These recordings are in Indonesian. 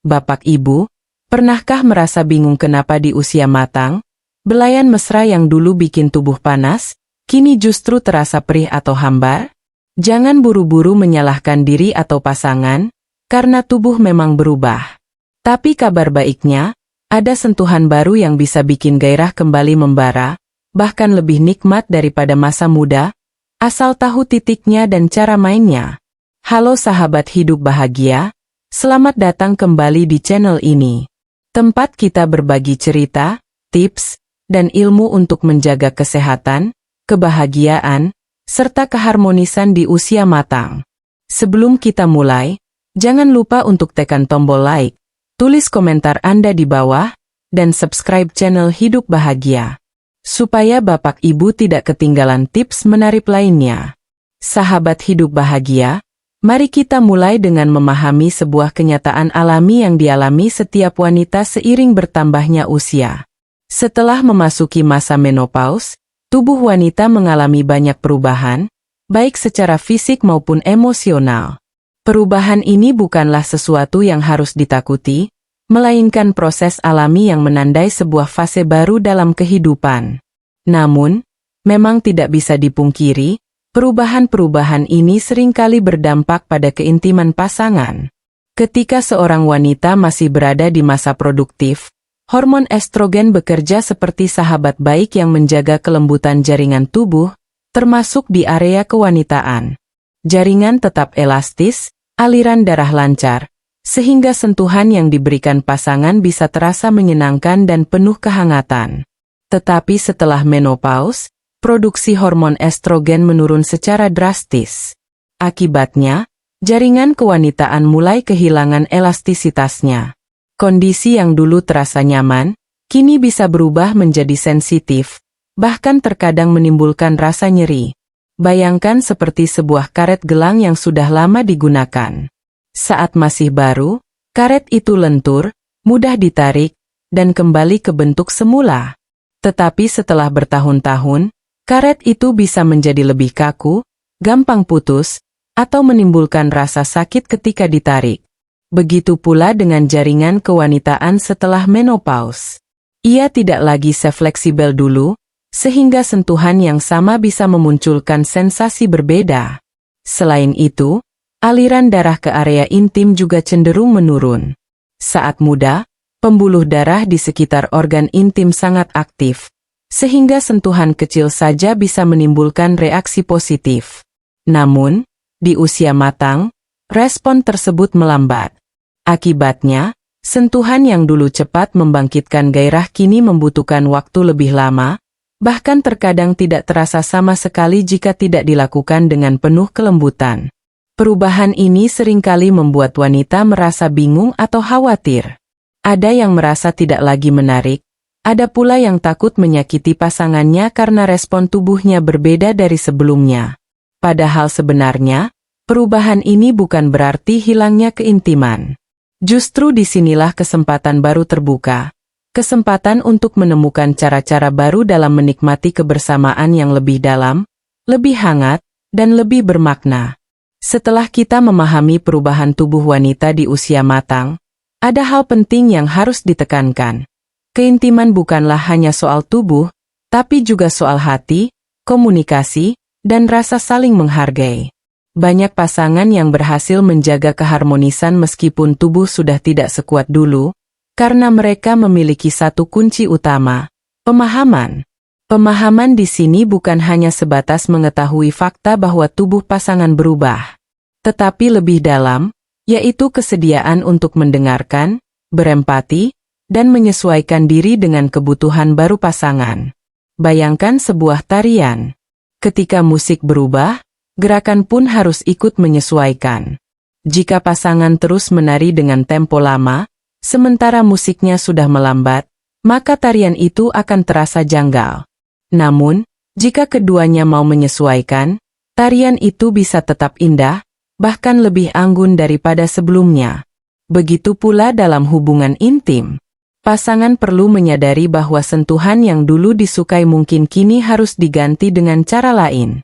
Bapak Ibu, pernahkah merasa bingung kenapa di usia matang, belayan mesra yang dulu bikin tubuh panas, kini justru terasa perih atau hambar? Jangan buru-buru menyalahkan diri atau pasangan, karena tubuh memang berubah. Tapi kabar baiknya, ada sentuhan baru yang bisa bikin gairah kembali membara, bahkan lebih nikmat daripada masa muda, asal tahu titiknya dan cara mainnya. Halo sahabat hidup bahagia, selamat datang kembali di channel ini. Tempat kita berbagi cerita, tips, dan ilmu untuk menjaga kesehatan, kebahagiaan, serta keharmonisan di usia matang. Sebelum kita mulai, jangan lupa untuk tekan tombol like, tulis komentar Anda di bawah, dan subscribe channel Hidup Bahagia, supaya Bapak Ibu tidak ketinggalan tips menarik lainnya. Sahabat hidup bahagia, mari kita mulai dengan memahami sebuah kenyataan alami yang dialami setiap wanita seiring bertambahnya usia. Setelah memasuki masa menopause, tubuh wanita mengalami banyak perubahan, baik secara fisik maupun emosional. Perubahan ini bukanlah sesuatu yang harus ditakuti, melainkan proses alami yang menandai sebuah fase baru dalam kehidupan. Namun, memang tidak bisa dipungkiri, perubahan-perubahan ini seringkali berdampak pada keintiman pasangan. Ketika seorang wanita masih berada di masa produktif, hormon estrogen bekerja seperti sahabat baik yang menjaga kelembutan jaringan tubuh, termasuk di area kewanitaan. Jaringan tetap elastis, aliran darah lancar, sehingga sentuhan yang diberikan pasangan bisa terasa menyenangkan dan penuh kehangatan. Tetapi setelah menopause, produksi hormon estrogen menurun secara drastis. Akibatnya, jaringan kewanitaan mulai kehilangan elastisitasnya. Kondisi yang dulu terasa nyaman, kini bisa berubah menjadi sensitif, bahkan terkadang menimbulkan rasa nyeri. Bayangkan seperti sebuah karet gelang yang sudah lama digunakan. Saat masih baru, karet itu lentur, mudah ditarik, dan kembali ke bentuk semula. Tetapi setelah bertahun-tahun, karet itu bisa menjadi lebih kaku, gampang putus, atau menimbulkan rasa sakit ketika ditarik. Begitu pula dengan jaringan kewanitaan setelah menopause. Ia tidak lagi sefleksibel dulu, sehingga sentuhan yang sama bisa memunculkan sensasi berbeda. Selain itu, aliran darah ke area intim juga cenderung menurun. Saat muda, pembuluh darah di sekitar organ intim sangat aktif, sehingga sentuhan kecil saja bisa menimbulkan reaksi positif. Namun, di usia matang, respon tersebut melambat. Akibatnya, sentuhan yang dulu cepat membangkitkan gairah kini membutuhkan waktu lebih lama, bahkan terkadang tidak terasa sama sekali jika tidak dilakukan dengan penuh kelembutan. Perubahan ini seringkali membuat wanita merasa bingung atau khawatir. Ada yang merasa tidak lagi menarik, ada pula yang takut menyakiti pasangannya karena respon tubuhnya berbeda dari sebelumnya. Padahal sebenarnya, perubahan ini bukan berarti hilangnya keintiman. Justru disinilah kesempatan baru terbuka. Kesempatan untuk menemukan cara-cara baru dalam menikmati kebersamaan yang lebih dalam, lebih hangat, dan lebih bermakna. Setelah kita memahami perubahan tubuh wanita di usia matang, ada hal penting yang harus ditekankan. Keintiman bukanlah hanya soal tubuh, tapi juga soal hati, komunikasi, dan rasa saling menghargai. Banyak pasangan yang berhasil menjaga keharmonisan meskipun tubuh sudah tidak sekuat dulu, karena mereka memiliki satu kunci utama, pemahaman. Pemahaman di sini bukan hanya sebatas mengetahui fakta bahwa tubuh pasangan berubah, tetapi lebih dalam, yaitu kesediaan untuk mendengarkan, berempati, dan menyesuaikan diri dengan kebutuhan baru pasangan. Bayangkan sebuah tarian. Ketika musik berubah, gerakan pun harus ikut menyesuaikan. Jika pasangan terus menari dengan tempo lama, sementara musiknya sudah melambat, maka tarian itu akan terasa janggal. Namun, jika keduanya mau menyesuaikan, tarian itu bisa tetap indah, bahkan lebih anggun daripada sebelumnya. Begitu pula dalam hubungan intim. Pasangan perlu menyadari bahwa sentuhan yang dulu disukai mungkin kini harus diganti dengan cara lain.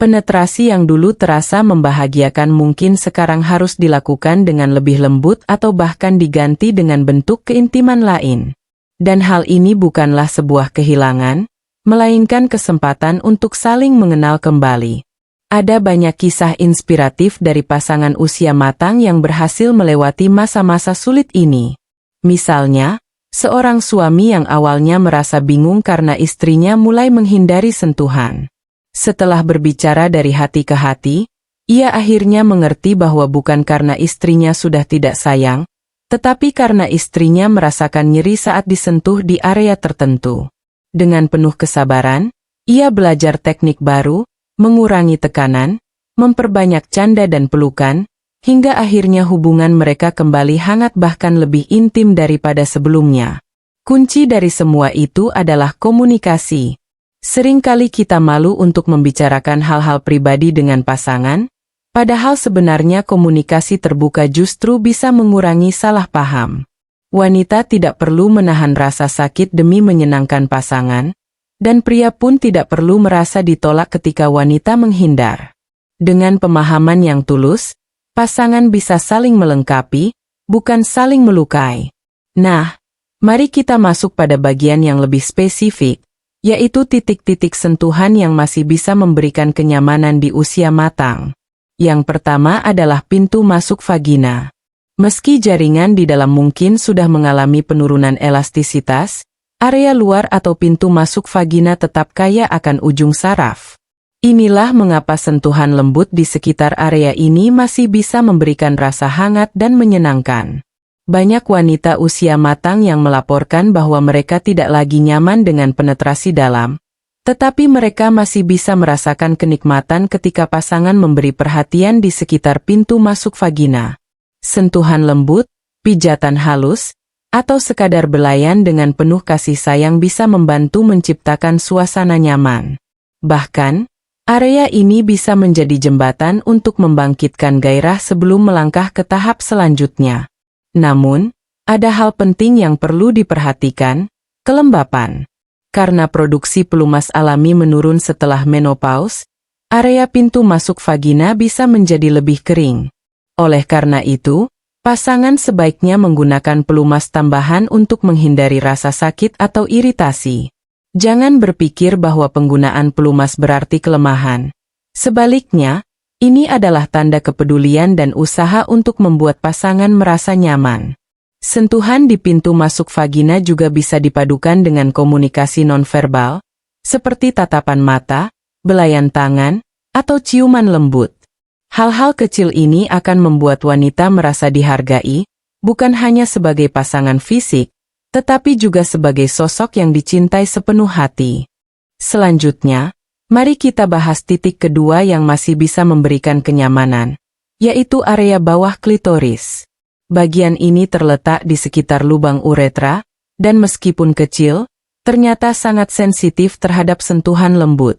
Penetrasi yang dulu terasa membahagiakan mungkin sekarang harus dilakukan dengan lebih lembut atau bahkan diganti dengan bentuk keintiman lain. Dan hal ini bukanlah sebuah kehilangan, melainkan kesempatan untuk saling mengenal kembali. Ada banyak kisah inspiratif dari pasangan usia matang yang berhasil melewati masa-masa sulit ini. Misalnya, seorang suami yang awalnya merasa bingung karena istrinya mulai menghindari sentuhan. Setelah berbicara dari hati ke hati, ia akhirnya mengerti bahwa bukan karena istrinya sudah tidak sayang, tetapi karena istrinya merasakan nyeri saat disentuh di area tertentu. Dengan penuh kesabaran, ia belajar teknik baru, mengurangi tekanan, memperbanyak canda dan pelukan, hingga akhirnya hubungan mereka kembali hangat bahkan lebih intim daripada sebelumnya. Kunci dari semua itu adalah komunikasi. Seringkali kita malu untuk membicarakan hal-hal pribadi dengan pasangan, padahal sebenarnya komunikasi terbuka justru bisa mengurangi salah paham. Wanita tidak perlu menahan rasa sakit demi menyenangkan pasangan, dan pria pun tidak perlu merasa ditolak ketika wanita menghindar. Dengan pemahaman yang tulus, pasangan bisa saling melengkapi, bukan saling melukai. Nah, mari kita masuk pada bagian yang lebih spesifik, yaitu titik-titik sentuhan yang masih bisa memberikan kenyamanan di usia matang. Yang pertama adalah pintu masuk vagina. Meski jaringan di dalam mungkin sudah mengalami penurunan elastisitas, area luar atau pintu masuk vagina tetap kaya akan ujung saraf. Inilah mengapa sentuhan lembut di sekitar area ini masih bisa memberikan rasa hangat dan menyenangkan. Banyak wanita usia matang yang melaporkan bahwa mereka tidak lagi nyaman dengan penetrasi dalam, tetapi mereka masih bisa merasakan kenikmatan ketika pasangan memberi perhatian di sekitar pintu masuk vagina. Sentuhan lembut, pijatan halus, atau sekadar belayan dengan penuh kasih sayang bisa membantu menciptakan suasana nyaman. Bahkan, area ini bisa menjadi jembatan untuk membangkitkan gairah sebelum melangkah ke tahap selanjutnya. Namun, ada hal penting yang perlu diperhatikan, kelembapan. Karena produksi pelumas alami menurun setelah menopause, area pintu masuk vagina bisa menjadi lebih kering. Oleh karena itu, pasangan sebaiknya menggunakan pelumas tambahan untuk menghindari rasa sakit atau iritasi. Jangan berpikir bahwa penggunaan pelumas berarti kelemahan. Sebaliknya, ini adalah tanda kepedulian dan usaha untuk membuat pasangan merasa nyaman. Sentuhan di pintu masuk vagina juga bisa dipadukan dengan komunikasi nonverbal, seperti tatapan mata, belayan tangan, atau ciuman lembut. Hal-hal kecil ini akan membuat wanita merasa dihargai, bukan hanya sebagai pasangan fisik, tetapi juga sebagai sosok yang dicintai sepenuh hati. Selanjutnya, mari kita bahas titik kedua yang masih bisa memberikan kenyamanan, yaitu area bawah klitoris. Bagian ini terletak di sekitar lubang uretra, dan meskipun kecil, ternyata sangat sensitif terhadap sentuhan lembut.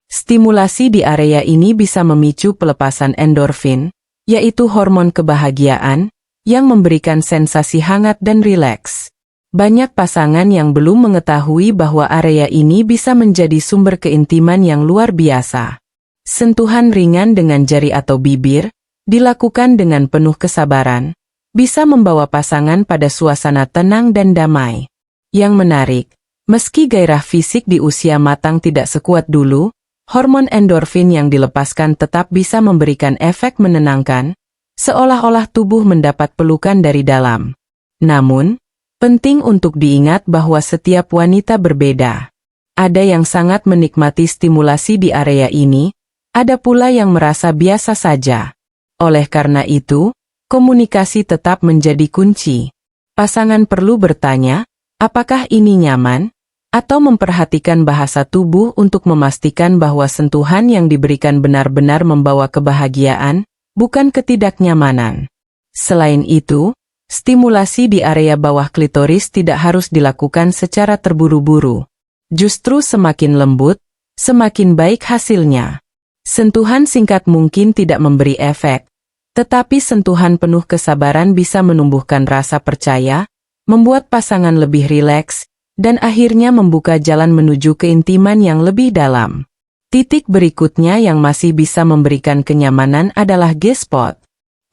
Stimulasi di area ini bisa memicu pelepasan endorfin, yaitu hormon kebahagiaan, yang memberikan sensasi hangat dan rileks. Banyak pasangan yang belum mengetahui bahwa area ini bisa menjadi sumber keintiman yang luar biasa. Sentuhan ringan dengan jari atau bibir, dilakukan dengan penuh kesabaran, bisa membawa pasangan pada suasana tenang dan damai. Yang menarik, meski gairah fisik di usia matang tidak sekuat dulu, hormon endorfin yang dilepaskan tetap bisa memberikan efek menenangkan, seolah-olah tubuh mendapat pelukan dari dalam. Namun, penting untuk diingat bahwa setiap wanita berbeda. Ada yang sangat menikmati stimulasi di area ini, ada pula yang merasa biasa saja. Oleh karena itu, komunikasi tetap menjadi kunci. Pasangan perlu bertanya, apakah ini nyaman? Atau memperhatikan bahasa tubuh untuk memastikan bahwa sentuhan yang diberikan benar-benar membawa kebahagiaan, bukan ketidaknyamanan. Selain itu, stimulasi di area bawah klitoris tidak harus dilakukan secara terburu-buru. Justru semakin lembut, semakin baik hasilnya. Sentuhan singkat mungkin tidak memberi efek, tetapi sentuhan penuh kesabaran bisa menumbuhkan rasa percaya, membuat pasangan lebih rileks, dan akhirnya membuka jalan menuju keintiman yang lebih dalam. Titik berikutnya yang masih bisa memberikan kenyamanan adalah G-spot.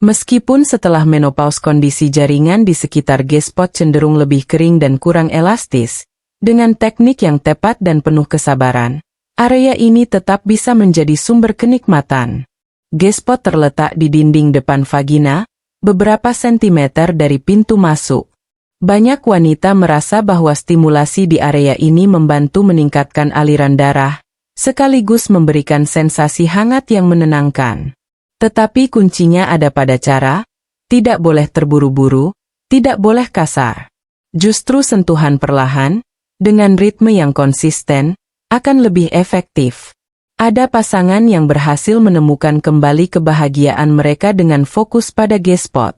Meskipun setelah menopause kondisi jaringan di sekitar G-spot cenderung lebih kering dan kurang elastis, dengan teknik yang tepat dan penuh kesabaran, area ini tetap bisa menjadi sumber kenikmatan. G-spot terletak di dinding depan vagina, beberapa sentimeter dari pintu masuk. Banyak wanita merasa bahwa stimulasi di area ini membantu meningkatkan aliran darah, sekaligus memberikan sensasi hangat yang menenangkan. Tetapi kuncinya ada pada cara, tidak boleh terburu-buru, tidak boleh kasar. Justru sentuhan perlahan, dengan ritme yang konsisten, akan lebih efektif. Ada pasangan yang berhasil menemukan kembali kebahagiaan mereka dengan fokus pada G-spot.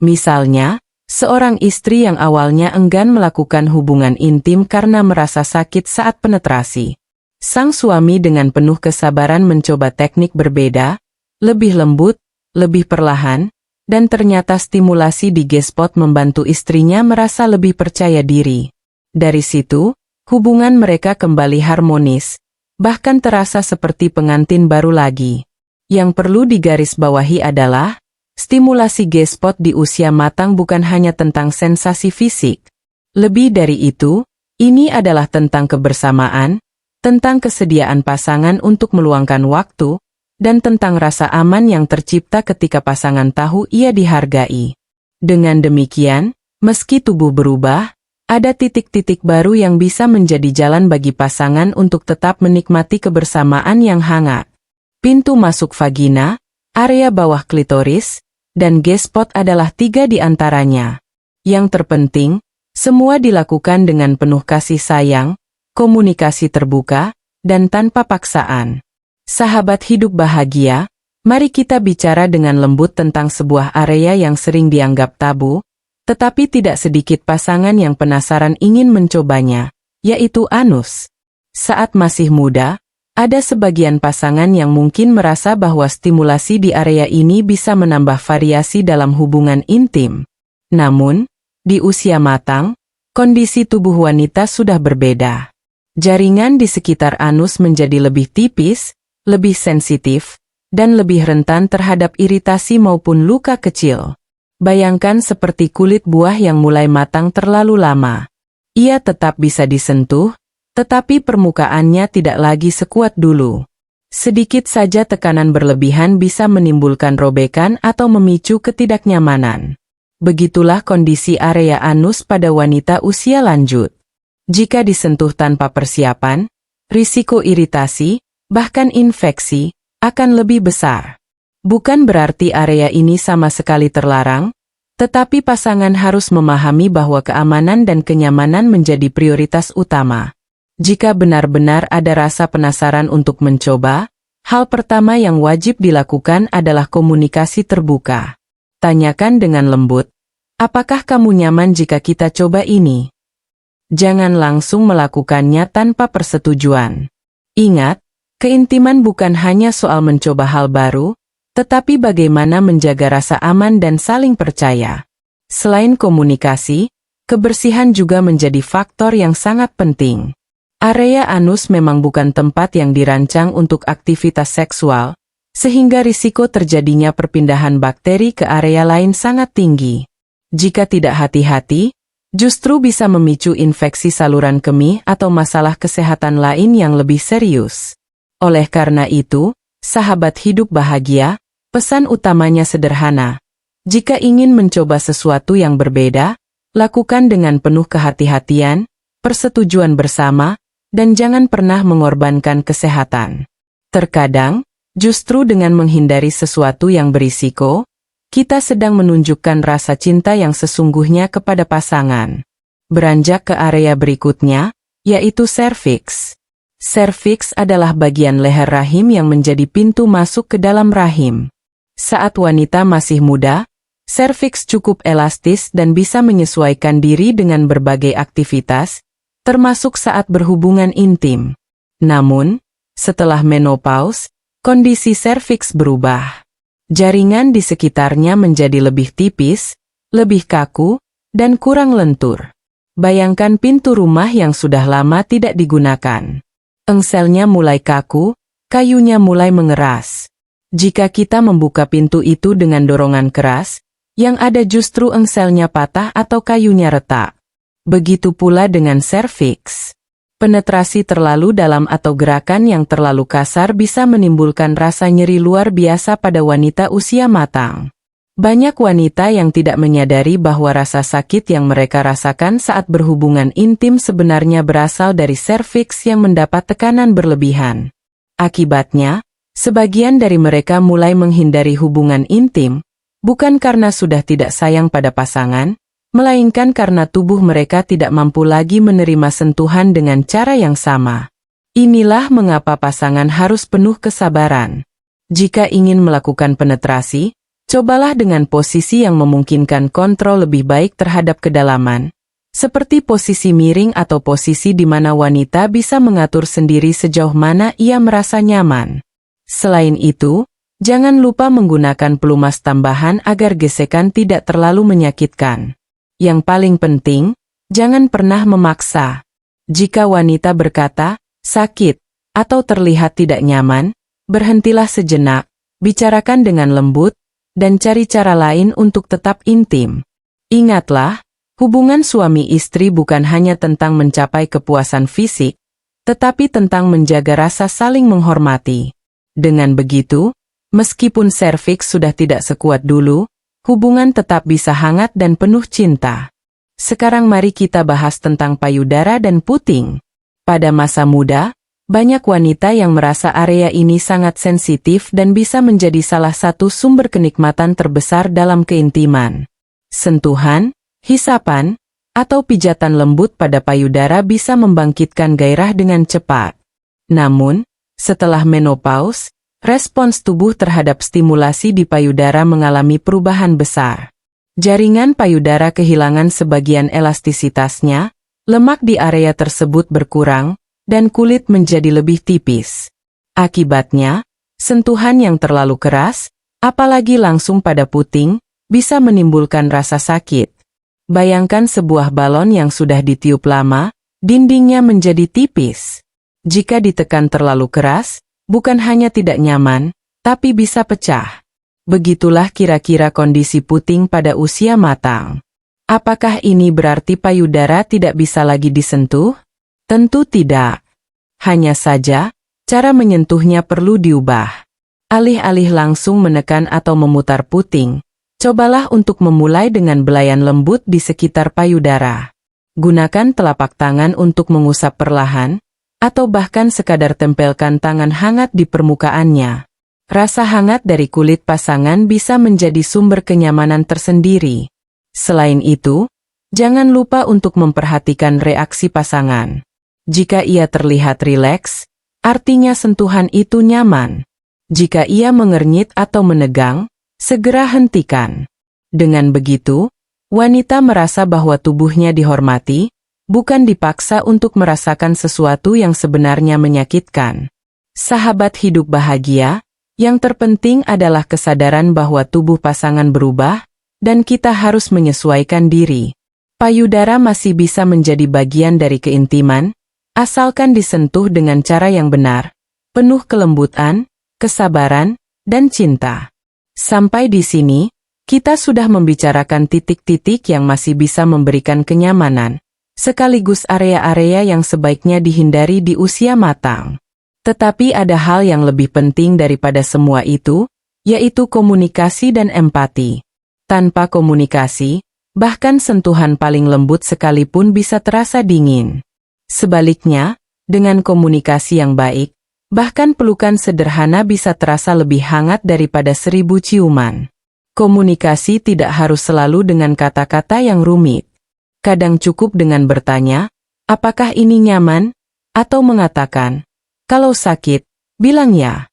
Misalnya, seorang istri yang awalnya enggan melakukan hubungan intim karena merasa sakit saat penetrasi. Sang suami dengan penuh kesabaran mencoba teknik berbeda, lebih lembut, lebih perlahan, dan ternyata stimulasi di G-spot membantu istrinya merasa lebih percaya diri. Dari situ, hubungan mereka kembali harmonis, bahkan terasa seperti pengantin baru lagi. Yang perlu digarisbawahi adalah, stimulasi G-spot di usia matang bukan hanya tentang sensasi fisik. Lebih dari itu, ini adalah tentang kebersamaan, tentang kesediaan pasangan untuk meluangkan waktu, dan tentang rasa aman yang tercipta ketika pasangan tahu ia dihargai. Dengan demikian, meski tubuh berubah, ada titik-titik baru yang bisa menjadi jalan bagi pasangan untuk tetap menikmati kebersamaan yang hangat. Pintu masuk vagina, area bawah klitoris, dan G-spot adalah 3 di antaranya. Yang terpenting, semua dilakukan dengan penuh kasih sayang, komunikasi terbuka, dan tanpa paksaan. Sahabat hidup bahagia, mari kita bicara dengan lembut tentang sebuah area yang sering dianggap tabu, tetapi tidak sedikit pasangan yang penasaran ingin mencobanya, yaitu anus. Saat masih muda, ada sebagian pasangan yang mungkin merasa bahwa stimulasi di area ini bisa menambah variasi dalam hubungan intim. Namun, di usia matang, kondisi tubuh wanita sudah berbeda. Jaringan di sekitar anus menjadi lebih tipis, lebih sensitif, dan lebih rentan terhadap iritasi maupun luka kecil. Bayangkan seperti kulit buah yang mulai matang terlalu lama. Ia tetap bisa disentuh, tetapi permukaannya tidak lagi sekuat dulu. Sedikit saja tekanan berlebihan bisa menimbulkan robekan atau memicu ketidaknyamanan. Begitulah kondisi area anus pada wanita usia lanjut. Jika disentuh tanpa persiapan, risiko iritasi, bahkan infeksi, akan lebih besar. Bukan berarti area ini sama sekali terlarang, tetapi pasangan harus memahami bahwa keamanan dan kenyamanan menjadi prioritas utama. Jika benar-benar ada rasa penasaran untuk mencoba, hal pertama yang wajib dilakukan adalah komunikasi terbuka. Tanyakan dengan lembut, apakah kamu nyaman jika kita coba ini? Jangan langsung melakukannya tanpa persetujuan. Ingat, keintiman bukan hanya soal mencoba hal baru, tetapi bagaimana menjaga rasa aman dan saling percaya. Selain komunikasi, kebersihan juga menjadi faktor yang sangat penting. Area anus memang bukan tempat yang dirancang untuk aktivitas seksual, sehingga risiko terjadinya perpindahan bakteri ke area lain sangat tinggi. Jika tidak hati-hati, justru bisa memicu infeksi saluran kemih atau masalah kesehatan lain yang lebih serius. Oleh karena itu, sahabat hidup bahagia, pesan utamanya sederhana. Jika ingin mencoba sesuatu yang berbeda, lakukan dengan penuh kehati-hatian, persetujuan bersama, dan jangan pernah mengorbankan kesehatan. Terkadang, justru dengan menghindari sesuatu yang berisiko, kita sedang menunjukkan rasa cinta yang sesungguhnya kepada pasangan. Beranjak ke area berikutnya, yaitu serviks. Serviks adalah bagian leher rahim yang menjadi pintu masuk ke dalam rahim. Saat wanita masih muda, serviks cukup elastis dan bisa menyesuaikan diri dengan berbagai aktivitas, termasuk saat berhubungan intim. Namun, setelah menopause, kondisi serviks berubah. Jaringan di sekitarnya menjadi lebih tipis, lebih kaku, dan kurang lentur. Bayangkan pintu rumah yang sudah lama tidak digunakan. Engselnya mulai kaku, kayunya mulai mengeras. Jika kita membuka pintu itu dengan dorongan keras, yang ada justru engselnya patah atau kayunya retak. Begitu pula dengan serviks. Penetrasi terlalu dalam atau gerakan yang terlalu kasar bisa menimbulkan rasa nyeri luar biasa pada wanita usia matang. Banyak wanita yang tidak menyadari bahwa rasa sakit yang mereka rasakan saat berhubungan intim sebenarnya berasal dari serviks yang mendapat tekanan berlebihan. Akibatnya, sebagian dari mereka mulai menghindari hubungan intim, bukan karena sudah tidak sayang pada pasangan, melainkan karena tubuh mereka tidak mampu lagi menerima sentuhan dengan cara yang sama. Inilah mengapa pasangan harus penuh kesabaran. Jika ingin melakukan penetrasi, cobalah dengan posisi yang memungkinkan kontrol lebih baik terhadap kedalaman, seperti posisi miring atau posisi di mana wanita bisa mengatur sendiri sejauh mana ia merasa nyaman. Selain itu, jangan lupa menggunakan pelumas tambahan agar gesekan tidak terlalu menyakitkan. Yang paling penting, jangan pernah memaksa. Jika wanita berkata, sakit, atau terlihat tidak nyaman, berhentilah sejenak, bicarakan dengan lembut, dan cari cara lain untuk tetap intim. Ingatlah, hubungan suami istri bukan hanya tentang mencapai kepuasan fisik, tetapi tentang menjaga rasa saling menghormati. Dengan begitu, meskipun serviks sudah tidak sekuat dulu, hubungan tetap bisa hangat dan penuh cinta. Sekarang mari kita bahas tentang payudara dan puting. Pada masa muda, banyak wanita yang merasa area ini sangat sensitif dan bisa menjadi salah satu sumber kenikmatan terbesar dalam keintiman. Sentuhan, hisapan, atau pijatan lembut pada payudara bisa membangkitkan gairah dengan cepat. Namun, setelah menopause, respons tubuh terhadap stimulasi di payudara mengalami perubahan besar. Jaringan payudara kehilangan sebagian elastisitasnya, lemak di area tersebut berkurang, dan kulit menjadi lebih tipis. Akibatnya, sentuhan yang terlalu keras, apalagi langsung pada puting, bisa menimbulkan rasa sakit. Bayangkan sebuah balon yang sudah ditiup lama, dindingnya menjadi tipis. Jika ditekan terlalu keras, bukan hanya tidak nyaman, tapi bisa pecah. Begitulah kira-kira kondisi puting pada usia matang. Apakah ini berarti payudara tidak bisa lagi disentuh? Tentu tidak. Hanya saja, cara menyentuhnya perlu diubah. Alih-alih langsung menekan atau memutar puting, cobalah untuk memulai dengan belayan lembut di sekitar payudara. Gunakan telapak tangan untuk mengusap perlahan, atau bahkan sekadar tempelkan tangan hangat di permukaannya. Rasa hangat dari kulit pasangan bisa menjadi sumber kenyamanan tersendiri. Selain itu, jangan lupa untuk memperhatikan reaksi pasangan. Jika ia terlihat rileks, artinya sentuhan itu nyaman. Jika ia mengernyit atau menegang, segera hentikan. Dengan begitu, wanita merasa bahwa tubuhnya dihormati, bukan dipaksa untuk merasakan sesuatu yang sebenarnya menyakitkan. Sahabat hidup bahagia, yang terpenting adalah kesadaran bahwa tubuh pasangan berubah, dan kita harus menyesuaikan diri. Payudara masih bisa menjadi bagian dari keintiman, asalkan disentuh dengan cara yang benar, penuh kelembutan, kesabaran, dan cinta. Sampai di sini, kita sudah membicarakan titik-titik yang masih bisa memberikan kenyamanan, sekaligus area-area yang sebaiknya dihindari di usia matang. Tetapi ada hal yang lebih penting daripada semua itu, yaitu komunikasi dan empati. Tanpa komunikasi, bahkan sentuhan paling lembut sekalipun bisa terasa dingin. Sebaliknya, dengan komunikasi yang baik, bahkan pelukan sederhana bisa terasa lebih hangat daripada 1000 ciuman. Komunikasi tidak harus selalu dengan kata-kata yang rumit. Kadang cukup dengan bertanya, apakah ini nyaman? Atau mengatakan, kalau sakit, bilang ya.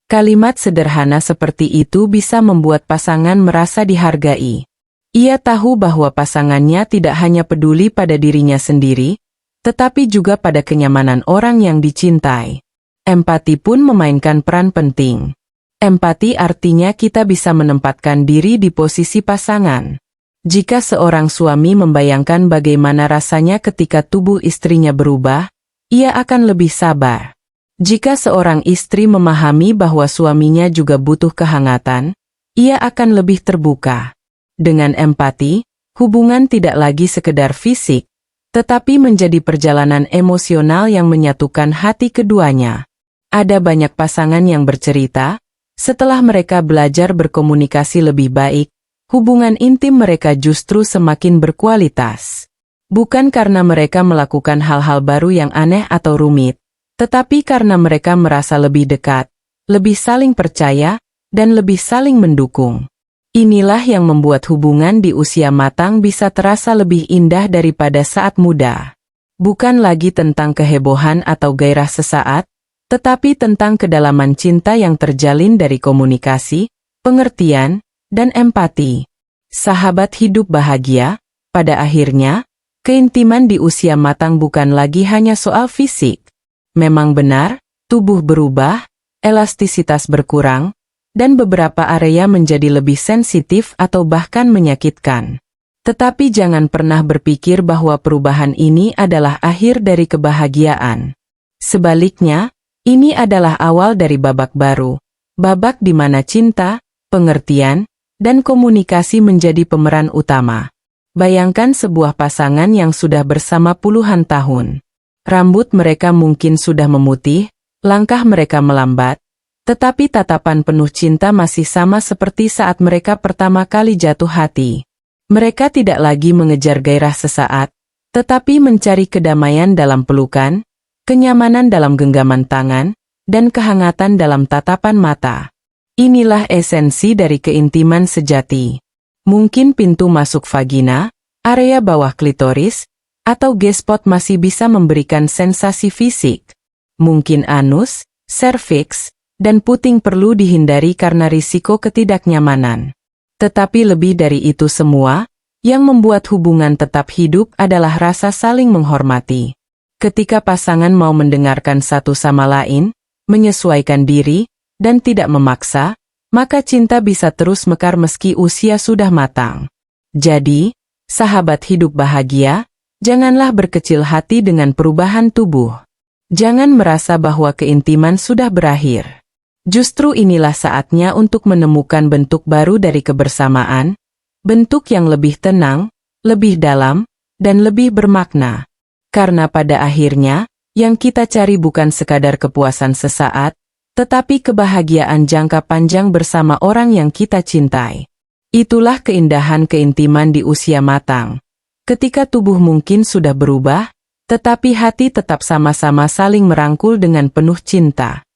Kalimat sederhana seperti itu bisa membuat pasangan merasa dihargai. Ia tahu bahwa pasangannya tidak hanya peduli pada dirinya sendiri, tetapi juga pada kenyamanan orang yang dicintai. Empati pun memainkan peran penting. Empati artinya kita bisa menempatkan diri di posisi pasangan. Jika seorang suami membayangkan bagaimana rasanya ketika tubuh istrinya berubah, ia akan lebih sabar. Jika seorang istri memahami bahwa suaminya juga butuh kehangatan, ia akan lebih terbuka. Dengan empati, hubungan tidak lagi sekedar fisik, tetapi menjadi perjalanan emosional yang menyatukan hati keduanya. Ada banyak pasangan yang bercerita, setelah mereka belajar berkomunikasi lebih baik, hubungan intim mereka justru semakin berkualitas. Bukan karena mereka melakukan hal-hal baru yang aneh atau rumit, tetapi karena mereka merasa lebih dekat, lebih saling percaya, dan lebih saling mendukung. Inilah yang membuat hubungan di usia matang bisa terasa lebih indah daripada saat muda. Bukan lagi tentang kehebohan atau gairah sesaat, tetapi tentang kedalaman cinta yang terjalin dari komunikasi, pengertian, dan empati. Sahabat hidup bahagia, pada akhirnya, keintiman di usia matang bukan lagi hanya soal fisik. Memang benar, tubuh berubah, elastisitas berkurang, dan beberapa area menjadi lebih sensitif atau bahkan menyakitkan. Tetapi jangan pernah berpikir bahwa perubahan ini adalah akhir dari kebahagiaan. Sebaliknya, ini adalah awal dari babak baru, babak di mana cinta, pengertian, dan komunikasi menjadi pemeran utama. Bayangkan sebuah pasangan yang sudah bersama puluhan tahun. Rambut mereka mungkin sudah memutih, langkah mereka melambat, tetapi tatapan penuh cinta masih sama seperti saat mereka pertama kali jatuh hati. Mereka tidak lagi mengejar gairah sesaat, tetapi mencari kedamaian dalam pelukan, kenyamanan dalam genggaman tangan, dan kehangatan dalam tatapan mata. Inilah esensi dari keintiman sejati. Mungkin pintu masuk vagina, area bawah klitoris, atau G-spot masih bisa memberikan sensasi fisik. Mungkin anus, serviks, dan puting perlu dihindari karena risiko ketidaknyamanan. Tetapi lebih dari itu semua, yang membuat hubungan tetap hidup adalah rasa saling menghormati. Ketika pasangan mau mendengarkan satu sama lain, menyesuaikan diri, dan tidak memaksa, maka cinta bisa terus mekar meski usia sudah matang. Jadi, sahabat hidup bahagia, janganlah berkecil hati dengan perubahan tubuh. Jangan merasa bahwa keintiman sudah berakhir. Justru inilah saatnya untuk menemukan bentuk baru dari kebersamaan, bentuk yang lebih tenang, lebih dalam, dan lebih bermakna. Karena pada akhirnya, yang kita cari bukan sekadar kepuasan sesaat, tetapi kebahagiaan jangka panjang bersama orang yang kita cintai. Itulah keindahan keintiman di usia matang. Ketika tubuh mungkin sudah berubah, tetapi hati tetap sama-sama saling merangkul dengan penuh cinta.